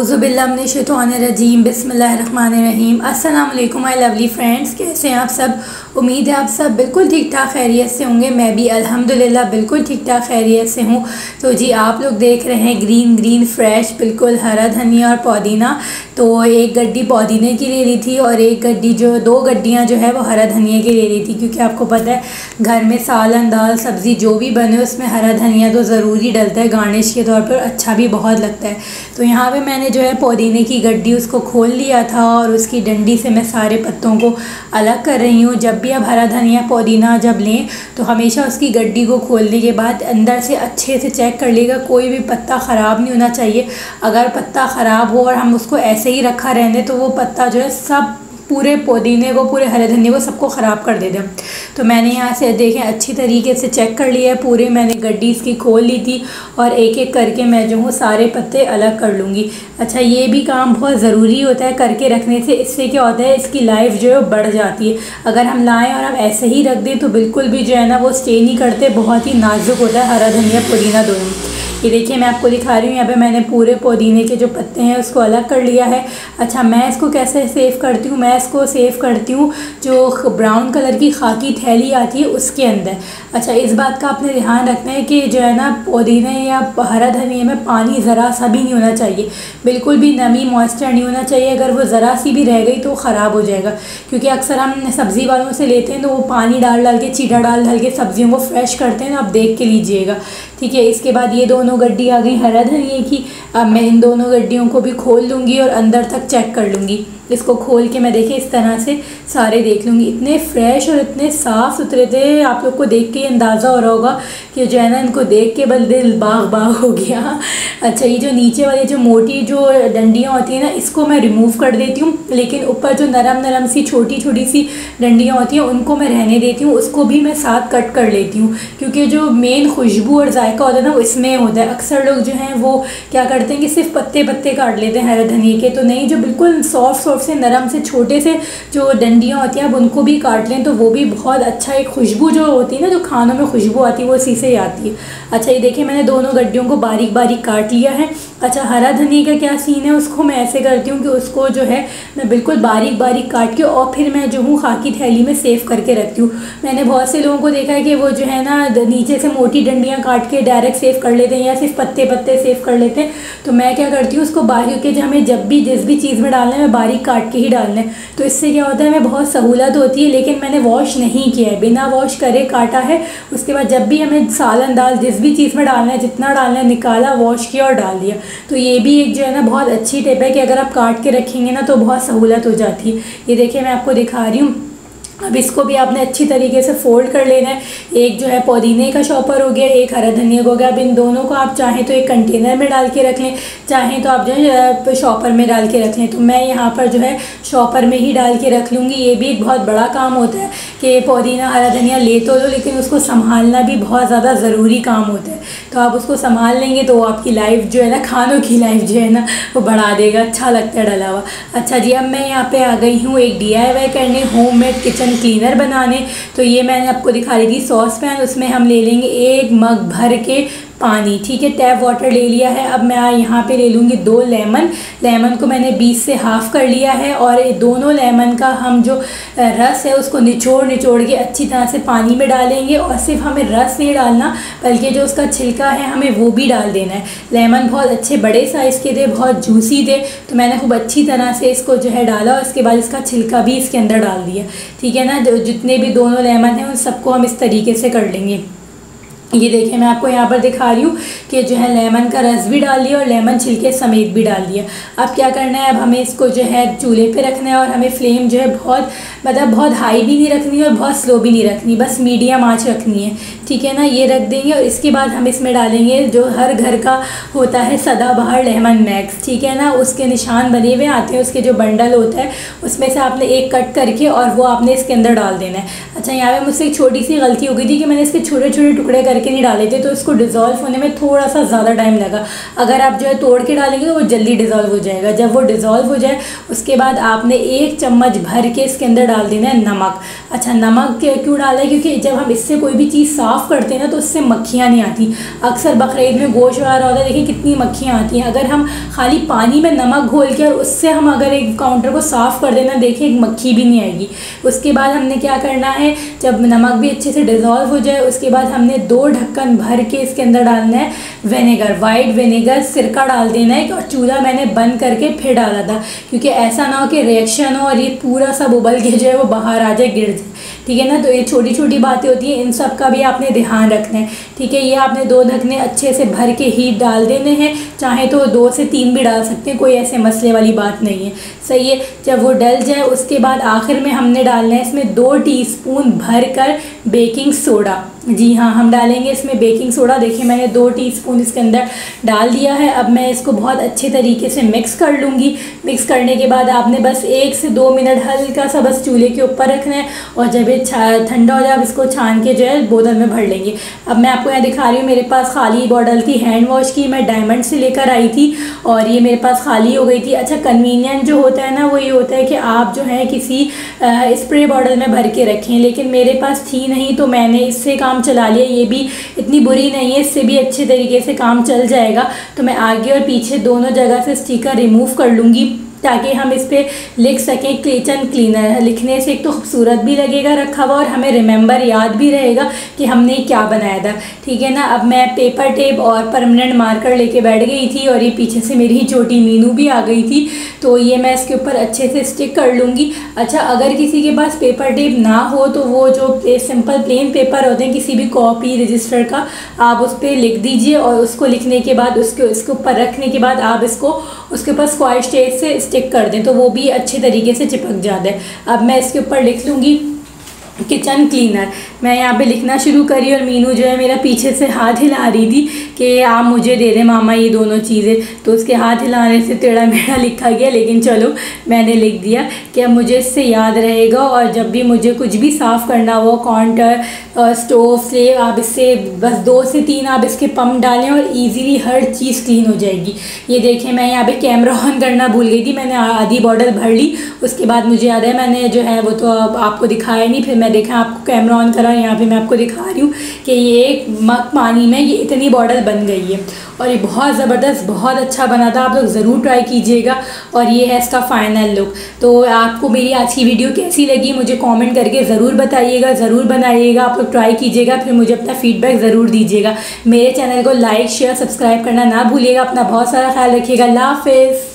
औज़ुबिल्लाहिमिनश्शैतानिर्रजीम बिस्मिल्लाहिर्रहमानिर्रहीम। अस्सलाम वालेकुम माय लवली फ्रेंड्स, कैसे हैं आप सब। उम्मीद है आप सब बिल्कुल ठीक ठाक खैरियत से होंगे। मैं भी अल्हम्दुलिल्लाह बिल्कुल ठीक ठाक खैरियत से हूँ। तो जी आप लोग देख रहे हैं ग्रीन ग्रीन फ्रेश बिल्कुल हरा धनिया और पुदीना। तो एक गड्डी पुदीने की ले ली थी और एक गड्डी दो गड्डियाँ जो है वो हरा धनिया की ले ली थी, क्योंकि आपको पता है घर में सालन दाल सब्ज़ी जो भी बने उसमें हरा धनिया तो ज़रूरी डलता है, गार्निश के तौर पर अच्छा भी बहुत लगता है। तो यहाँ पे मैंने जो है पुदीने की गड्डी उसको खोल लिया था और उसकी डंडी से मैं सारे पत्तों को अलग कर रही हूँ। जब भी आप हरा धनिया पुदीना जब लें तो हमेशा उसकी गड्डी को खोलने के बाद अंदर से अच्छे से चेक कर लेगा, कोई भी पत्ता ख़राब नहीं होना चाहिए। अगर पत्ता ख़राब हो और हम उसको ऐसे ही रखा रहने तो वो पत्ता जो है सब पूरे पुदीने को पूरे हरे धनिया को सबको ख़राब कर देते हैं। तो मैंने यहाँ से देखें अच्छी तरीके से चेक कर लिया है, पूरे मैंने गड्डी इसकी खोल ली थी और एक एक करके मैं जो हूँ सारे पत्ते अलग कर लूँगी। अच्छा, ये भी काम बहुत ज़रूरी होता है करके रखने से। इससे क्या होता है, इसकी लाइफ जो है बढ़ जाती है। अगर हम लाएँ और हम ऐसे ही रख दें तो बिल्कुल भी जो है ना वो स्टे नहीं करते, बहुत ही नाजुक होता है हरा धनिया पुदीना दोनों। ये देखिए मैं आपको दिखा रही हूँ, यहाँ पे मैंने पूरे पुदीने के जो पत्ते हैं उसको अलग कर लिया है। अच्छा, मैं इसको कैसे सेव करती हूँ, मैं इसको सेव करती हूँ जो ब्राउन कलर की खाकी थैली आती है उसके अंदर। अच्छा, इस बात का आपने ध्यान रखना है कि जो है ना पुदीने या हरा धनिया में पानी ज़रा सा भी नहीं होना चाहिए, बिल्कुल भी नमी मॉइस्चर नहीं होना चाहिए। अगर वो ज़रा सी भी रह गई तो ख़राब हो जाएगा, क्योंकि अक्सर हम सब्ज़ी वालों से लेते हैं तो वो पानी डाल डाल के चीटा डाल के सब्ज़ियों को फ्रेश करते हैं। तो आप देख के लीजिएगा, ठीक है। इसके बाद ये दोनों गड्डी आ गई हरा धनिया की। अब मैं इन दोनों गड्डियों को भी खोल लूँगी और अंदर तक चेक कर लूँगी। इसको खोल के मैं देखिए इस तरह से सारे देख लूँगी। इतने फ्रेश और इतने साफ़ सुथरे थे, आप लोग को देख के अंदाज़ा हो रहा होगा कि जो है ना इनको देख के बस दिल बाग बाग हो गया। अच्छा, ये जो नीचे वाली जो मोटी जो डंडियाँ होती हैं ना इसको मैं रिमूव कर देती हूँ, लेकिन ऊपर जो नरम नरम सी छोटी छोटी सी डंडियाँ होती हैं उनको मैं रहने देती हूँ, उसको भी मैं साथ कट कर लेती हूँ, क्योंकि जो मेन खुशबू और जायका होता है ना वो इसमें होता है। अक्सर लोग जो हैं वो क्या करते हैं कि सिर्फ पत्ते पत्ते काट लेते हैं हरे धनिया के, तो नहीं, जो बिल्कुल सॉफ्ट से नरम से छोटे से जो डंडियाँ होती हैं अब उनको भी काट लें तो वो भी बहुत अच्छा, एक खुशबू जो होती है ना, जो खानों में खुशबू आती है वो इसी से ही आती है। अच्छा, ये देखिए मैंने दोनों गड्डियों को बारीक बारीक काट लिया है। अच्छा, हरा धनिया का क्या सीन है, उसको मैं ऐसे करती हूँ कि उसको जो है मैं बिल्कुल बारीक बारीक काट के और फिर मैं जो हूँ खाकी थैली में सेव करके रखती हूँ। मैंने बहुत से लोगों को देखा है कि वो जो है ना नीचे से मोटी डंडियाँ काट के डायरेक्ट सेव कर लेते हैं या सिर्फ पत्ते पत्ते सेव कर लेते हैं। तो मैं क्या करती हूँ, उसको बारीक के हमें जब भी जिस भी चीज़ में डालना है मैं बारीक काट के ही डालना है। तो इससे क्या होता है, हमें बहुत सहूलत होती है। लेकिन मैंने वॉश नहीं किया है, बिना वॉश करे काटा है। उसके बाद जब भी हमें सालन दाल जिस भी चीज़ में डालना है, जितना डालना है निकाला, वॉश किया और डाल दिया। तो ये भी एक जो है ना बहुत अच्छी टिप है कि अगर आप काट के रखेंगे ना तो बहुत सहूलत हो जाती है। ये देखिए मैं आपको दिखा रही हूँ। अब इसको भी आपने अच्छी तरीके से फ़ोल्ड कर लेना है। एक जो है पुदीने का शॉपर हो गया, एक हरा धनिया का हो गया। अब इन दोनों को आप चाहें तो एक कंटेनर में डाल के रख लें, चाहें तो आप जो है शॉपर में डाल के रख लें। तो मैं यहाँ पर जो है शॉपर में ही डाल के रख लूँगी। ये भी एक बहुत बड़ा काम होता है कि पुदीना हरा धनिया ले तो लो, लेकिन उसको संभालना भी बहुत ज़्यादा ज़रूरी काम होता है। तो आप उसको संभाल लेंगे तो आपकी लाइफ जो है ना, खानों की लाइफ जो है ना वो बढ़ा देगा, अच्छा लगता है डला हुआ। अच्छा जी, अब मैं यहाँ पे आ गई हूँ एक DIY करने, होममेड किचन क्लीनर बनाने। तो ये मैंने आपको दिखा रही थी सॉस पैन, उसमें हम ले लेंगे 1 मग भर के पानी, ठीक है। टैप वाटर ले लिया है। अब मैं यहाँ पे ले लूँगी 2 लेमन। लेमन को मैंने 20 से हाफ़ कर लिया है और दोनों लेमन का हम जो रस है उसको निचोड़ के अच्छी तरह से पानी में डालेंगे। और सिर्फ हमें रस नहीं डालना बल्कि जो उसका छिलका है हमें वो भी डाल देना है। लेमन बहुत अच्छे बड़े साइज़ के थे, बहुत जूसी थे, तो मैंने खूब अच्छी तरह से इसको जो है डाला और इसके बाद इसका छिलका भी इसके अंदर डाल दिया, ठीक है ना। जितने भी दोनों लेमन हैं उन सबको हम इस तरीके से कर लेंगे। ये देखिए मैं आपको यहाँ पर दिखा रही हूँ कि जो है लेमन का रस भी डाल दिया और लेमन छिलके समेत भी डाल दिया। अब क्या करना है, अब हमें इसको जो है चूल्हे पे रखना है और हमें फ्लेम जो है बहुत हाई भी नहीं रखनी और बहुत स्लो भी नहीं रखनी, बस मीडियम आंच रखनी है, ठीक है ना। ये रख देंगे और इसके बाद हम इसमें डालेंगे जो हर घर का होता है सदाबहार लेमन मैक्स, ठीक है ना। उसके निशान बने हुए आते हैं, उसके जो बंडल होता है उसमें से आपने एक कट करके और वो आपने इसके अंदर डाल देना है। अच्छा, यहाँ पर मुझसे एक छोटी सी गलती हो गई थी कि मैंने इसके छोटे छोटे टुकड़े के नहीं डाले थे, तो इसको डिज़ोल्व होने में थोड़ा सा ज़्यादा टाइम लगा। अगर आप जो है तोड़ के डालेंगे तो वो जल्दी डिज़ोल्व हो जाएगा। जब वो डिज़ोल्व हो जाए उसके बाद आपने 1 चम्मच भर के इसके अंदर डाल देना है नमक। अच्छा, नमक क्यों डाला है? क्योंकि जब हम इससे कोई भी चीज़ साफ़ करते हैं ना तो उससे मक्खियाँ नहीं आती। अक्सर बकरीद में गोश्त वगैरह होता है, देखिए कितनी मक्खियाँ आती हैं। अगर हम खाली पानी में नमक घोल के और उससे हम अगर एक काउंटर को साफ़ कर देना, देखिए एक मक्खी भी नहीं आएगी। उसके बाद हमने क्या करना है, जब नमक भी अच्छे से डिज़ोल्व हो जाए उसके बाद हमने 2 ढक्कन भर के इसके अंदर डालना है विनेगर, वाइट विनेगर, सिरका डाल देना है। और चूल्हा मैंने बंद करके फिर डाला था, क्योंकि ऐसा ना हो कि रिएक्शन हो और ये पूरा सब उबल के जो है वो बाहर आ जाए, गिर जाए। ठीक है ना, तो ये छोटी छोटी बातें होती हैं, इन सब का भी आपने ध्यान रखना है। ठीक है, ये आपने 2 ढकने अच्छे से भर के ही डाल देने हैं, चाहे तो 2 से 3 भी डाल सकते हैं, कोई ऐसे मसले वाली बात नहीं है। सही है, जब वो डल जाए उसके बाद आखिर में हमने डालना है इसमें 2 टीस्पून भर कर बेकिंग सोडा। जी हाँ, हम डालेंगे इसमें बेकिंग सोडा। देखिए मैंने 2 टीस्पून इसके अंदर डाल दिया है। अब मैं इसको बहुत अच्छे तरीके से मिक्स कर लूँगी। मिक्स करने के बाद आपने बस 1 से 2 मिनट हल्का सा बस चूल्हे के ऊपर रखना है, और जब ये ठंडा हो जाए अब इसको छान के जो है बोतल में भर लेंगे। अब मैं आपको यहाँ दिखा रही हूँ, मेरे पास खाली बॉटल थी हैंड वॉश की, मैं डायमंड से लेकर आई थी और ये मेरे पास खाली हो गई थी। अच्छा, कन्वीनियंट जो होता है ना वो ये होता है कि आप जो है किसी स्प्रे बॉटल में भर के रखें, लेकिन मेरे पास थी नहीं तो मैंने इससे काम चला लिया। ये भी इतनी बुरी नहीं है, इससे भी अच्छे तरीके से काम चल जाएगा। तो मैं आगे और पीछे दोनों जगह से स्टिकर रिमूव कर लूँगी ताकि हम इस पर लिख सकें किचन क्लीनर। लिखने से एक तो खूबसूरत भी लगेगा रखा हुआ और हमें रिमेंबर याद भी रहेगा कि हमने क्या बनाया था। ठीक है ना, अब मैं पेपर टेप और परमानेंट मार्कर लेके बैठ गई थी और ये पीछे से मेरी ही छोटी मीनू भी आ गई थी, तो ये मैं इसके ऊपर अच्छे से स्टिक कर लूँगी। अच्छा, अगर किसी के पास पेपर टेप ना हो तो वो जो सिंपल प्लेन पेपर होते हैं किसी भी कॉपी रजिस्टर का, आप उस पर लिख दीजिए और उसको लिखने के बाद इसके ऊपर रखने के बाद आप इसको उसके ऊपर स्क्वाश टेप से स्टिक कर दें तो वो भी अच्छे तरीके से चिपक जाता है। अब मैं इसके ऊपर लिख लूँगी किचन क्लीनर। मैं यहाँ पे लिखना शुरू करी और मीनू जो है मेरा पीछे से हाथ हिला रही थी कि आप मुझे दे दें मामा ये दोनों चीज़ें, तो उसके हाथ हिलाने से टेढ़ा मेढ़ा लिखा गया, लेकिन चलो मैंने लिख दिया कि अब मुझे इससे याद रहेगा। और जब भी मुझे कुछ भी साफ़ करना हो, काउंटर, स्टोव से, आप इससे बस 2 से 3 आप इसके पंप डालें और ईज़िली हर चीज़ क्लीन हो जाएगी। ये देखें, मैं यहाँ पर कैमरा ऑन करना भूल गई थी, मैंने आधी बॉटल भर ली। उसके बाद मुझे याद है मैंने जो है वो तो आपको दिखाया नहीं, फिर मैं देखा आपको कैमरा ऑन करा, यहाँ पे मैं आपको दिखा रही हूँ कि ये एक मग पानी में ये इतनी बॉटल बन गई है और ये बहुत ज़बरदस्त, बहुत अच्छा बना था। आप लोग ज़रूर ट्राई कीजिएगा। और ये है इसका फ़ाइनल लुक। तो आपको मेरी आज की वीडियो कैसी लगी मुझे कमेंट करके ज़रूर बताइएगा, ज़रूर बनाइएगा, आप लोग ट्राई कीजिएगा, फिर मुझे अपना फ़ीडबैक ज़रूर दीजिएगा। मेरे चैनल को लाइक, शेयर, सब्सक्राइब करना ना भूलिएगा। अपना बहुत सारा ख्याल रखिएगा। अल्लाह हाफ़िज़।